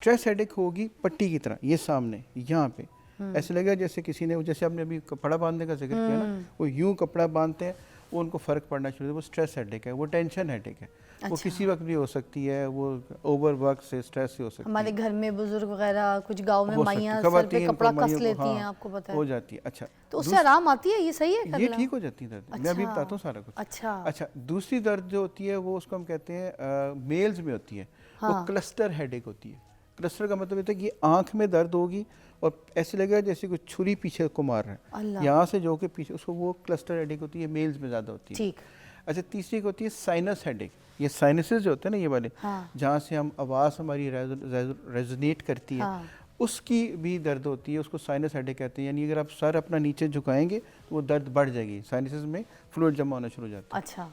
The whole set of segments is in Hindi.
स्ट्रेस हेडेक होगी पट्टी की तरह, ये सामने यहाँ पे ऐसे लगेगा जैसे किसी ने, जैसे आपने अभी कपड़ा बांधने का जिक्र किया ना, वो यूं कपड़ा बांधते हैं, वो उनको फर्क पड़ना शुरू होता है, वो स्ट्रेस हेडेक है, वो टेंशन हेडेक है। वो किसी वक्त भी हो सकती है, वो ओवर वर्क से स्ट्रेस से हो सकती है। हमारे घर में बुजुर्ग वगैरह, कुछ गांव में हो माइयां सकती सर पे खवातीन कपड़ा को कस माइयों को, लेती हैं, हाँ, आपको पता है, हो जाती है। अच्छा, तो उससे आराम आती है, ये सही है ये ठीक हो जाती है दर्द। मैं अभी बताता हूँ सारा कुछ। अच्छा, दूसरी दर्द जो होती है वो उसको हम कहते हैं मेल्स में होती है, वो क्लस्टर हेडेक होती है। क्लस्टर का मतलब होता है कि आंख में दर्द होगी और ऐसे लगेगा जैसे कोई छुरी पीछे को मार रहा है, यहाँ से जो के पीछे, उसको वो क्लस्टर हेडेक होती है, मेल्स में ज़्यादा होती है। ठीक। अच्छा, तीसरी होती है साइनस हेडेक। ये साइनसेस जो होते हैं ना, ये वाले, जहाँ से हम आवाज़ हमारी रेजोनेट करती है, उसकी भी दर्द होती है, उसको साइनस हेडेक कहते हैं। यानी अगर आप सर अपना नीचे झुकाएंगे तो वो दर्द बढ़ जाएगी, साइनसेस में फ्लूइड जमा होना शुरू हो जाता है। अच्छा,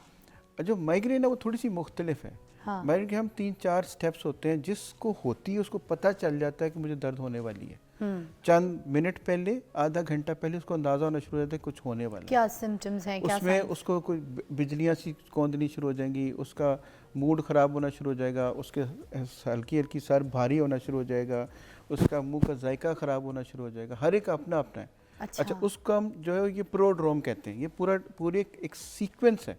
जो माइग्रेन है वो थोड़ी सी मुख्तलिफ है। माइग्रेन के हम 3-4 स्टेप्स होते हैं, जिसको होती है उसको पता चल जाता है कि मुझे दर्द होने वाली है। चंद मिनट पहले, आधा घंटा पहले उसको अंदाजा होना शुरू हो जाता है कुछ होने वाला है। क्या सिम्टम्स हैं, क्या उसमें उसको कोई बिजलियाँ सी कौंधनी शुरू हो जाएंगी, उसका मूड ख़राब होना शुरू हो जाएगा, उसके हल्की हल्की सर भारी होना शुरू हो जाएगा, उसका मुंह का जायका ख़राब होना शुरू हो जाएगा। हर एक अपना अपना है। अच्छा, उसको हम जो है ये प्रोड्रोम कहते हैं। ये पूरे एक सीक्वेंस है।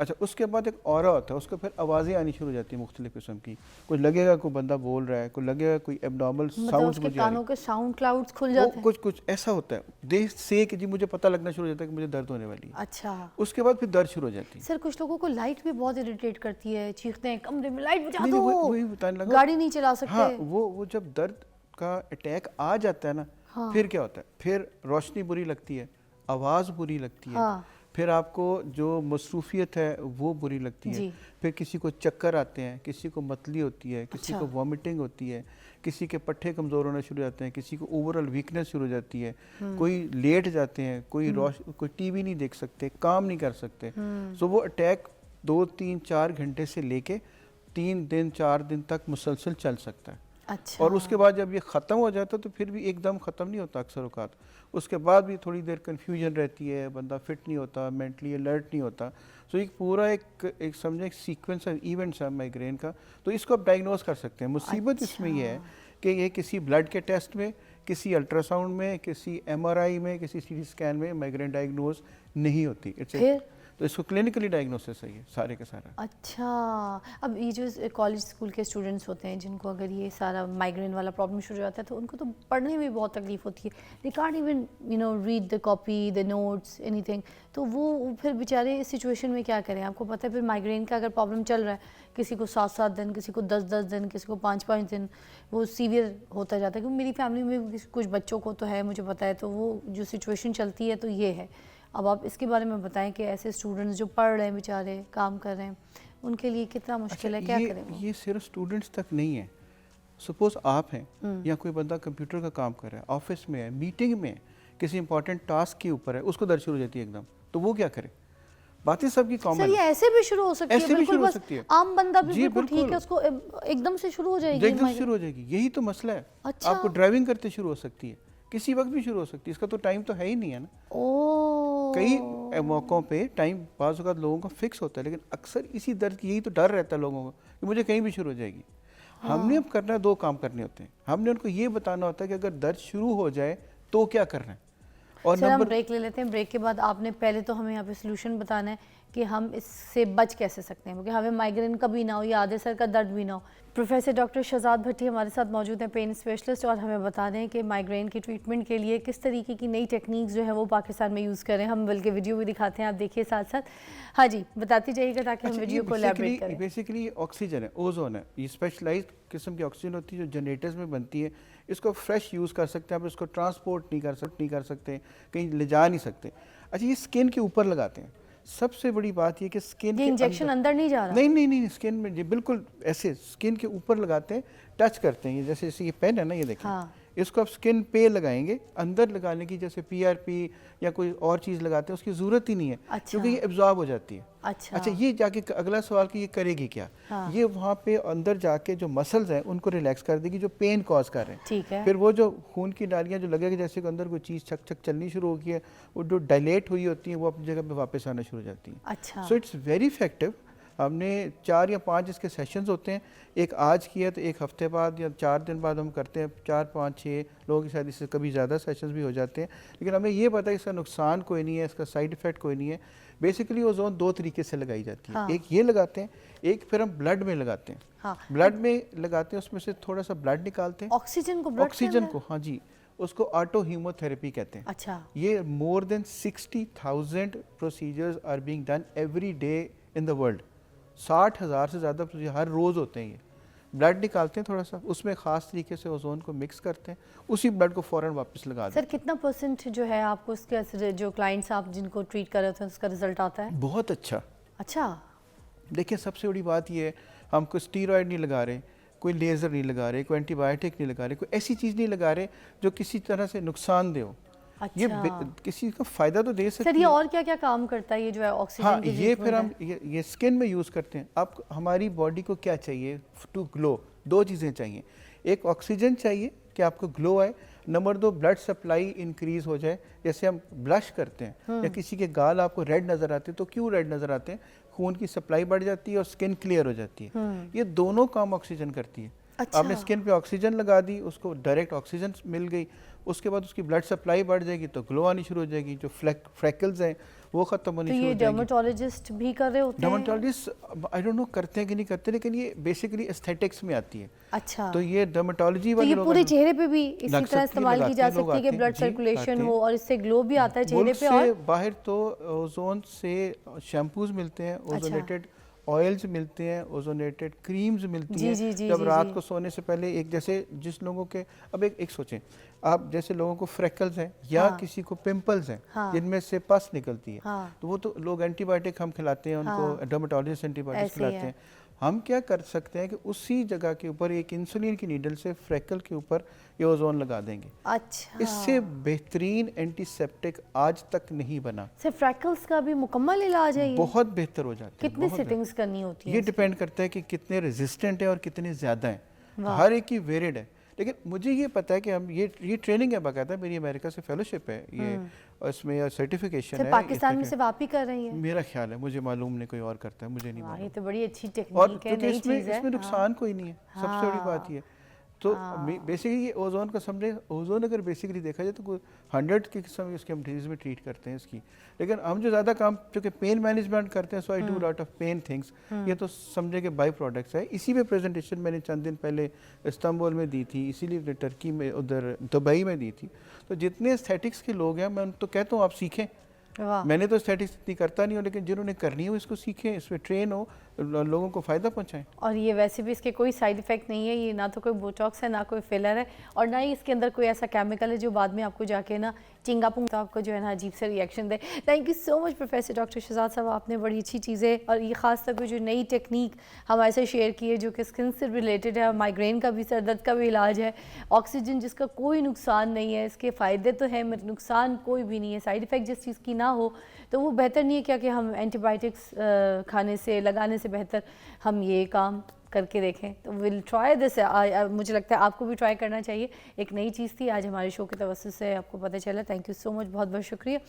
अच्छा, उसके बाद एक ऑरा होता है, उसको फिर आवाज़ें आनी शुरू हो जाती हैं मुख्तलिफ किस्म की। कुछ लगेगा कोई बंदा बोल रहा है, कोई लगेगा कोई एबनॉर्मल साउंड्स, मुझे कानों के साउंड क्लाउड्स खुल जाते हैं, कुछ ऐसा होता है। देख से कि जी मुझे पता लगना शुरू हो जाता है कि मुझे दर्द होने वाली है। अच्छा, उसके बाद फिर दर्द शुरू हो जाती है। सर कुछ लोगों को लाइट भी बहुत इरिटेट करती है, चीखते हैं कमरे में लाइट बुझा दो, वही बताने लगा, गाड़ी नहीं चला सकते। हाँ, वो जब दर्द का अटैक आ जाता है ना, फिर क्या होता है, फिर रोशनी बुरी लगती है, आवाज़ बुरी लगती है, फिर आपको जो मसरूफियत है वो बुरी लगती है, फिर किसी को चक्कर आते हैं, किसी को मतली होती है, किसी को वॉमिटिंग होती है, किसी के पट्टे कमज़ोर होना शुरू हो जाते हैं, किसी को ओवरऑल वीकनेस शुरू हो जाती है, कोई लेट जाते हैं, कोई टीवी नहीं देख सकते, काम नहीं कर सकते। सो वो अटैक 2-3-4 घंटे से लेके 3 दिन 4 दिन तक मुसलसल चल सकता है। अच्छा। और उसके बाद जब ये ख़त्म हो जाता है तो फिर भी एकदम ख़त्म नहीं होता अक्सर औक़ात, उसके बाद भी थोड़ी देर कन्फ्यूजन रहती है, बंदा फिट नहीं होता, मेंटली अलर्ट नहीं होता। सो एक पूरा एक समझे एक सीक्वेंस ऑफ इवेंट्स है माइग्रेन का, तो इसको आप डायग्नोस कर सकते हैं। मुसीबत इसमें यह है कि ये किसी ब्लड के टेस्ट में, किसी अल्ट्रासाउंड में, किसी MRI में, किसी CT स्कैन में माइग्रेन डायग्नोज नहीं होती। तो इसको क्लिनिकली डायग्नोसिस है ये सारे का सारा। अच्छा, अब ये जो कॉलेज स्कूल के स्टूडेंट्स होते हैं जिनको अगर ये सारा माइग्रेन वाला प्रॉब्लम शुरू हो जाता है तो उनको तो पढ़ने में बहुत तकलीफ होती है, they can't even read the copy, the notes, anything. तो वो फिर बेचारे इस सिचुएशन में क्या करें? आपको पता है फिर माइग्रेन का अगर प्रॉब्लम चल रहा है, किसी को 7-7 दिन, किसी को 10-10 दिन, किसी को 5-5 दिन, वो सीवियर होता जाता है। क्योंकि मेरी फैमिली में कुछ बच्चों को तो है, मुझे पता है, तो वो जो सिचुएशन चलती है तो ये है। अब आप इसके बारे में बताएं कि ऐसे स्टूडेंट्स जो पढ़ रहे हैं, बेचारे काम कर रहे हैं, उनके लिए कितना मुश्किल है, क्या करें? ये सिर्फ स्टूडेंट्स तक नहीं है। सपोज आप हैं या कोई बंदा कंप्यूटर का काम कर रहा है, ऑफिस में है, मीटिंग में है, किसी इंपॉर्टेंट टास्क के ऊपर है, उसको दर्द शुरू हो जाती है एकदम, तो वो क्या करे? बातें सबकी कॉमन है। ये ऐसे भी शुरू हो सकती है, ऐसे भी शुरू हो सकती है। आम बंदा भी बिल्कुल ठीक है, उसको एकदम से शुरू हो जाएगी, एकदम शुरू हो जाएगी। यही तो मसला है। अच्छा। आपको ड्राइविंग करते शुरू हो सकती है, किसी वक्त भी शुरू हो सकती है, इसका तो टाइम तो है ही नहीं है ना। कई मौक़ों पे टाइम बाज़ औक़ात लोगों का फिक्स होता है, लेकिन अक्सर इसी दर्द की, यही तो डर रहता है लोगों को कि मुझे कहीं भी शुरू हो जाएगी। हमने अब करना 2 काम करने होते हैं। हमने उनको ये बताना होता है कि अगर दर्द शुरू हो जाए तो क्या करना है। और सर हम ब्रेक ले लेते हैं, ब्रेक के बाद आपने पहले तो हमें यहाँ पे सोल्यूशन बताना है कि हम इससे बच कैसे सकते हैं, क्योंकि हमें माइग्रेन का भी ना हो या आधे सर का दर्द भी ना हो। प्रोफेसर डॉक्टर शहजाद भट्टी हमारे साथ मौजूद हैं, पेन स्पेशलिस्ट, और हमें बता दें कि माइग्रेन की ट्रीटमेंट के लिए किस तरीके की नई टेक्निक्स जो है वो पाकिस्तान में यूज़ करें। हम बल्कि वीडियो भी दिखाते हैं, आप देखिए साथ साथ। हाँ जी, बताती जाइएगा ताकि हम वीडियो को एलैबोरेट करें। बेसिकली ऑक्सीजन है, ओजोन है, ये स्पेशलाइज्ड किस्म की ऑक्सीजन होती है जो जनरेटर्स में बनती है। इसको फ्रेश यूज़ कर सकते हैं आप, इसको ट्रांसपोर्ट नहीं कर सकते, कहीं ले जा नहीं सकते। अच्छा, ये स्किन के ऊपर लगाते हैं। सबसे बड़ी बात ये कि स्किन के इंजेक्शन अंदर नहीं जा रहा? नहीं, स्किन में, ये बिल्कुल ऐसे स्किन के ऊपर लगाते हैं, टच करते हैं। ये जैसे ये पेन है ना, ये देखिए। हाँ। इसको आप स्किन पे लगाएंगे, अंदर लगाने की जैसे PRP या कोई और चीज़ लगाते हैं उसकी ज़रूरत ही नहीं है। अच्छा। क्योंकि ये एब्जॉर्ब हो जाती है। अच्छा, ये जाके अगला सवाल कि ये करेगी क्या? हाँ। ये वहाँ पे अंदर जाके जो मसल्स हैं उनको रिलैक्स कर देगी जो पेन कॉज कर रहे हैं। ठीक है। फिर वो जो खून की नालियाँ जो लगेगी जैसे कि अंदर कोई चीज़ छक छक चलनी शुरू हो गई है, वो जो डायलेट हुई होती है वो अपनी जगह पे वापस आना शुरू हो जाती है। अच्छा। So it's very effective. हमने 4 या 5 इसके सेशंस होते हैं, एक आज किया तो एक हफ्ते बाद या 4 दिन बाद हम करते हैं, 4 5 6 लोगों के साथ, इससे कभी ज़्यादा सेशंस भी हो जाते हैं। लेकिन हमें ये पता है इसका नुकसान कोई नहीं है, इसका साइड इफ़ेक्ट कोई नहीं है। बेसिकली ओजोन 2 तरीके से लगाई जाती है, एक ये लगाते हैं, एक फिर हम ब्लड में लगाते हैं। ब्लड में लगाते हैं, उसमें से थोड़ा सा ब्लड निकालते हैं, ऑक्सीजन को, हाँ जी, उसको ऑटो हीमोथेरेपी कहते हैं। अच्छा। ये more than 60,000 procedures are being done every day in the world. 60,000 से ज़्यादा प्रोसीजर हर रोज़ होते हैं। ये ब्लड निकालते हैं थोड़ा सा, उसमें ख़ास तरीके से ओजोन को मिक्स करते हैं, उसी ब्लड को फ़ौरन वापस लगा देते हैं। सर कितना % जो है आपको उसके जो क्लाइंट्स आप जिनको ट्रीट कर रहे थे उसका रिजल्ट आता है? बहुत अच्छा। अच्छा, देखिए सबसे बड़ी बात ये है, हम कोई स्टीरॉयड नहीं लगा रहे, कोई लेज़र नहीं लगा रहे, कोई एंटीबायोटिक नहीं लगा रहे, कोई ऐसी चीज़ नहीं लगा रहे जो किसी तरह से नुकसान दे हो। अच्छा। ये किसी का फ़ायदा तो दे सकती है। सर ये और क्या क्या काम करता है ये जो है ऑक्सीजन? हाँ, ये फिर हम ये स्किन में यूज़ करते हैं। अब हमारी बॉडी को क्या चाहिए टू ग्लो? 2 चीज़ें चाहिए, एक ऑक्सीजन चाहिए कि आपको ग्लो आए, नंबर 2 ब्लड सप्लाई इंक्रीज हो जाए। जैसे हम ब्लश करते हैं या किसी के गाल आपको रेड नज़र आते हैं, तो क्यों रेड नज़र आते हैं? खून की सप्लाई बढ़ जाती है और स्किन क्लियर हो जाती है। ये दोनों काम ऑक्सीजन करती है। अच्छा। आपने स्किन पे ऑक्सीजन लगा दी, उसको डायरेक्ट ऑक्सीजन मिल गई, उसके बाद उसकी ब्लड सप्लाई बढ़ जाएगी तो ग्लो आनी शुरू हो जाएगी, जो फ्रैकल्स हैं वो ख़त्म होनी शुरू हो जाएंगी। ये डर्मेटोलॉजिस्ट भी कर रहे होते हैं? डर्मेटोलॉजिस्ट आई डोंट नो करते हैं कि नहीं करते, लेकिन ये बेसिकली एस्थेटिक्स में आती है। अच्छा। तो ये डर्मेटोलॉजी वाले लोग पूरे चेहरे पे भी इसी तरह इस्तेमाल की जा सकती है कि ब्लड सर्कुलेशन हो और इससे ग्लो भी आता है चेहरे पे। और बाहर तो ओजोन से शैम्पूज मिलते हैं, ओजोनेटेड ऑयल्स मिलते हैं, ओजोनेटेड क्रीम्स मिलती हैं। जब रात को सोने से पहले एक जैसे जिस लोगों के अब एक सोचें आप, जैसे लोगों को फ्रैकल्स हैं या किसी को पिंपल्स हैं जिनमें से पस निकलती है, तो वो तो लोग एंटीबायोटिक हम खिलाते हैं उनको, डर्मेटोलॉजिस्ट एंटीबायोटिक खिलाते हैं। हम क्या कर सकते हैं कि उसी जगह के ऊपर एक इंसुलिन की नीडल से फ्रैकल के ऊपर ये ओजोन लगा देंगे। अच्छा। इससे बेहतरीन एंटीसेप्टिक आज तक नहीं बना। सिर्फ फ्रैकल्स का भी मुकम्मल इलाज है ये? बहुत बेहतर हो जाता है। कितनी सेटिंग्स करनी होती है? ये डिपेंड करता है कि कितने रेजिस्टेंट है और कितने ज़्यादा हैं। हर एक की वेरिएड है, लेकिन मुझे ये पता है कि हम ये ट्रेनिंग है बाकायदा, मेरी अमेरिका से फेलोशिप है ये, इसमें सर्टिफिकेशन है। पाकिस्तान में सिर्फ आप ही कर रही हैं? मेरा ख्याल है, मुझे मालूम नहीं कोई और करता है, मुझे नहीं मालूम। ये तो बड़ी अच्छी टेक्निक है, नई चीज़ है। इसमें नुकसान कोई नहीं है, सबसे बड़ी बात ये। तो बेसिकली ये ओजोन का समझे, ओजोन अगर बेसिकली देखा जाए तो 100 के किस्म इसके हम डिजीज में ट्रीट करते हैं इसकी, लेकिन हम जो ज़्यादा काम चूँकि पेन मैनेजमेंट करते हैं, so I do lot of pain things, ये तो समझे कि बाई प्रोडक्ट्स है। इसी पे प्रेजेंटेशन मैंने चंद दिन पहले इस्तांबुल में दी थी, इसीलिए टर्की में, उधर दुबई में दी थी। तो जितने एस्थेटिक्स के लोग हैं मैं उन तो कहता हूँ आप सीखें। मैंने तो स्टैटिक्स इतनी करता नहीं हूँ, लेकिन जिन्होंने करनी हो इसको सीखें, इसमें ट्रेन हो, लोगों को फ़ायदा पहुँचाएं। और ये वैसे भी इसके कोई साइड इफ़ेक्ट नहीं है, ये ना तो कोई बोटॉक्स है, ना कोई फिलर है, और ना ही इसके अंदर कोई ऐसा केमिकल है जो बाद में आपको जाके ना चिंगा पुंगा आपको जो है ना अजीब से रिएक्शन दे। Thank you so much professor doctor Shahzad साहब, आपने बड़ी अच्छी चीज़ें और ये ख़ास तौर पर जो नई टेक्निक हमारे साथ शेयर की है जो कि स्किन से रिलेटेड है, माइग्रेन का भी, सर दर्द का भी इलाज है, ऑक्सीजन जिसका कोई नुकसान नहीं है, इसके फ़ायदे तो हैं मगर नुकसान कोई भी नहीं है, साइड इफ़ेक्ट जिस चीज़ की ना हो तो वो बेहतर नहीं है क्या कि हम एंटीबायोटिक्स खाने से, लगाने से बेहतर हम ये काम करके देखें। तो विल ट्राई दिस, मुझे लगता है आपको भी ट्राई करना चाहिए। एक नई चीज़ थी, आज हमारे शो के तवज्जुह से आपको पता चला। थैंक यू सो मच, बहुत बहुत शुक्रिया।